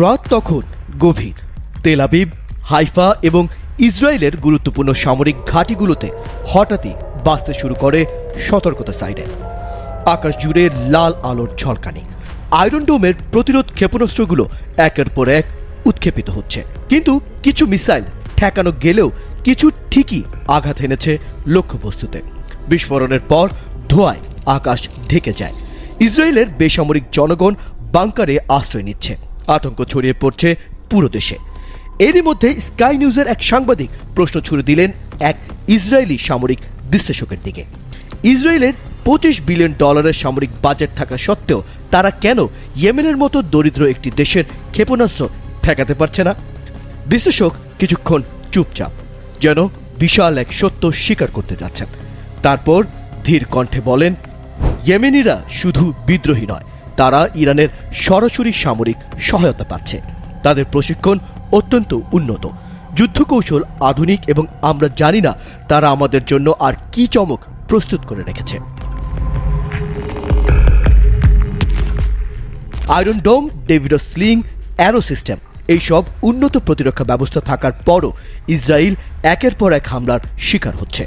রাত তখন গভীর। তেল আবিব, হাইফা এবং ইসরায়েলের গুরুত্বপূর্ণ সামরিক ঘাঁটিগুলোতে হঠাৎই বাজতে শুরু করে সতর্কতা সাইরেন। আকাশ জুড়ে লাল আলোর ঝলকানি। আয়রন ডোমের প্রতিরোধ ক্ষেপণাস্ত্রগুলো একের পর এক উৎক্ষেপিত হচ্ছে, কিন্তু কিছু মিসাইল ঠেকানো গেলেও কিছু ঠিকই আঘাত এনেছে লক্ষ্যবস্তুতে। বিস্ফোরণের পর ধোঁয়ায় আকাশ ঢেকে যায়। ইসরায়েলের বেসামরিক জনগণ বাংকারে আশ্রয় নিচ্ছে। আতঙ্ক ছড়িয়ে পড়ছে পুরো দেশে। এরই মধ্যে স্কাই নিউজের এক সাংবাদিক প্রশ্ন ছুড়ে দিলেন এক ইসরায়েলি সামরিক বিশ্লেষকের দিকে। ইসরায়েলের $25 বিলিয়ন সামরিক বাজেট থাকা সত্ত্বেও তারা কেন ইয়েমেনের মতো দরিদ্র একটি দেশের ক্ষেপণাস্ত্র ঠেকাতে পারছে না? বিশ্লেষক কিছুক্ষণ চুপচাপ, যেন বিশাল এক সত্য স্বীকার করতে যাচ্ছেন। তারপর ধীর কণ্ঠে বলেন, ইয়েমেনিরা শুধু বিদ্রোহী নয়, তারা ইরানের সরাসরি সামরিক সহায়তা পাচ্ছে। তাদের প্রশিক্ষণ অত্যন্ত উন্নত, যুদ্ধ কৌশল আধুনিক, এবং আমরা জানি না তারা আমাদের জন্য আর কি চমক প্রস্তুত করে রেখেছে। আয়রন ডোম, ডেভিডস স্লিং, অ্যারো সিস্টেম, এইসব উন্নত প্রতিরক্ষা ব্যবস্থা থাকার পরও ইসরায়েল একের পর এক হামলার শিকার হচ্ছে।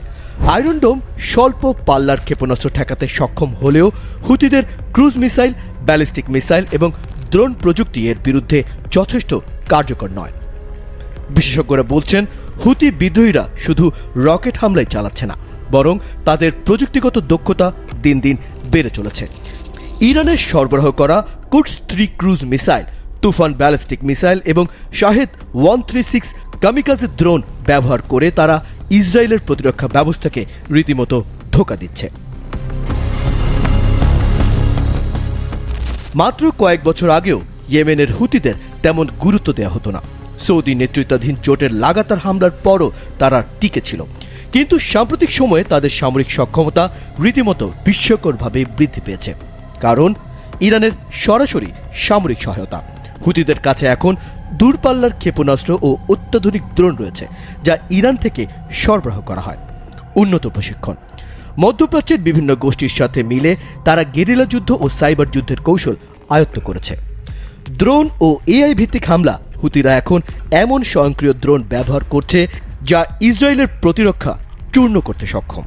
আয়রন ডোম স্বল্প পাল্লার ক্ষেপণাস্ত্র ঠেকাতে সক্ষম হলেও হুতিদের ক্রুজ মিসাইল, ব্যালিস্টিক মিসাইল এবং ড্রোন প্রযুক্তি এর বিরুদ্ধে যথেষ্ট কার্যকর নয়। বিশেষজ্ঞরা বলছেন, হুতি বিদ্রোহীরা শুধু রকেট হামলাই চালাচ্ছে না, বরং তাদের প্রযুক্তিগত দক্ষতা দিন দিন বেড়ে চলেছে। ইরানের সরবরাহ করা কুডস 3 ক্রুজ মিসাইল, তুফান ব্যালিস্টিক মিসাইল এবং শাহেদ 136 কামিকাজে ড্রোন ব্যবহার করে তারা ইসরায়েলের প্রতিরক্ষা ব্যবস্থাকে রীতিমতো ধোঁকা দিচ্ছে। মাত্র কয়েক বছর আগেও ইয়েমেনের হুতিদের তেমন গুরুত্ব দেওয়া হতো না। সৌদি নেতৃত্বাধীন জোটের লাগাতার হামলার পরও তারা টিকে ছিল, কিন্তু সাম্প্রতিক সময়ে তাদের সামরিক সক্ষমতা রীতিমতো বিস্ময়করভাবে বৃদ্ধি পেয়েছে। কারণ ইরানের সরাসরি সামরিক সহায়তা। হুতিদের কাছে এখন দূরপাল্লার ক্ষেপণাস্ত্র ও অত্যাধুনিক ড্রোন রয়েছে, যা ইরান থেকে সরবরাহ করা হয়। উন্নত প্রশিক্ষণ। মধ্যপ্রাচ্যের বিভিন্ন গোষ্ঠীর সাথে মিলে তারা গেরিলা যুদ্ধ ও সাইবার যুদ্ধের কৌশল আয়ত্ত করেছে। ড্রোন ও এআই ভিত্তিক হামলা। হুতিরা এখন এমন স্বয়ংক্রিয় ড্রোন ব্যবহার করছে যা ইসরায়েলের প্রতিরক্ষা চূর্ণ করতে সক্ষম।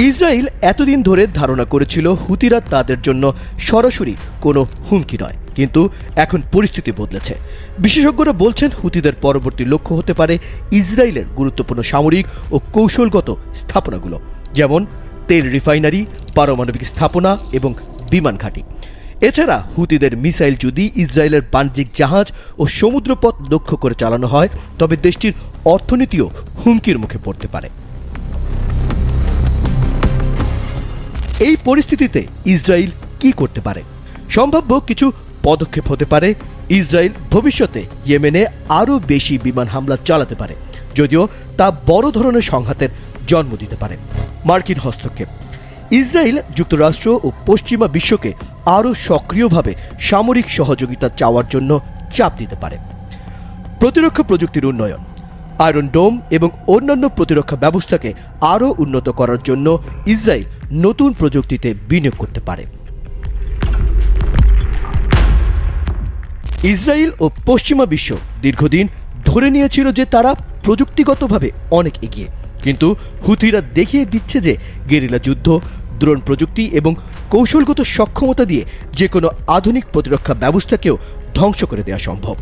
ইসরায়েল এতদিন ধরে ধারণা করেছিল হুতিরা তাদের জন্য সরাসরি কোনো হুমকি নয়, কিন্তু এখন পরিস্থিতি বদলেছে। বিশেষজ্ঞরা বলছেন, হুতিদের পরবর্তী লক্ষ্য হতে পারে ইসরায়েলের গুরুত্বপূর্ণ সামরিক ও কৌশলগত স্থাপনাগুলো, যেমন তেল রিফাইনারি, পারমাণবিক স্থাপনা এবং বিমান ঘাঁটি। এছাড়া হুতিদের মিসাইল যদি ইসরায়েলের বাণিজ্যিক জাহাজ ও সমুদ্রপথ লক্ষ্য করে চালানো হয়, তবে দেশটির অর্থনীতিও হুমকির মুখে পড়তে পারে। এই পরিস্থিতিতে ইসরায়েল কি করতে পারে? সম্ভাব্য কিছু পদক্ষেপ হতে পারে। ইসরায়েল ভবিষ্যতে ইয়েমেনে আরও বেশি বিমান হামলা চালাতে পারে, যদিও তা বড় ধরনের সংঘাতের জন্ম দিতে পারে। মার্কিন হস্তক্ষেপ। ইসরায়েল যুক্তরাষ্ট্র ও পশ্চিমা বিশ্বকে আরও সক্রিয়ভাবে সামরিক সহযোগিতা চাওয়ার জন্য চাপ দিতে পারে। প্রতিরক্ষা প্রযুক্তির উন্নয়ন। আয়রন ডোম এবং অন্যান্য প্রতিরক্ষা ব্যবস্থাকে আরও উন্নত করার জন্য ইসরায়েল নতুন প্রযুক্তিতে বিনিয়োগ করতে পারে। ইসরায়েল ও পশ্চিমা বিশ্ব দীর্ঘদিন ধরে নিয়েছিল যে তারা প্রযুক্তিগতভাবে অনেক এগিয়ে, কিন্তু হুতিরা দেখিয়ে দিচ্ছে যে গেরিলা যুদ্ধ, ড্রোন প্রযুক্তি এবং কৌশলগত সক্ষমতা দিয়ে যে কোনো আধুনিক প্রতিরক্ষা ব্যবস্থাকেও ধ্বংস করে দেওয়া সম্ভব।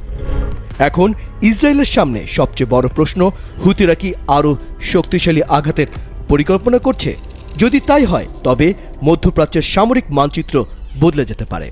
এখন ইসরায়েলের সামনে সবচেয়ে বড় প্রশ্ন, হুতিরা কি আরও শক্তিশালী আঘাতের পরিকল্পনা করছে? যদি তাই হয়, তবে মধ্যপ্রাচ্যের সামরিক মানচিত্র বদলে যেতে পারে।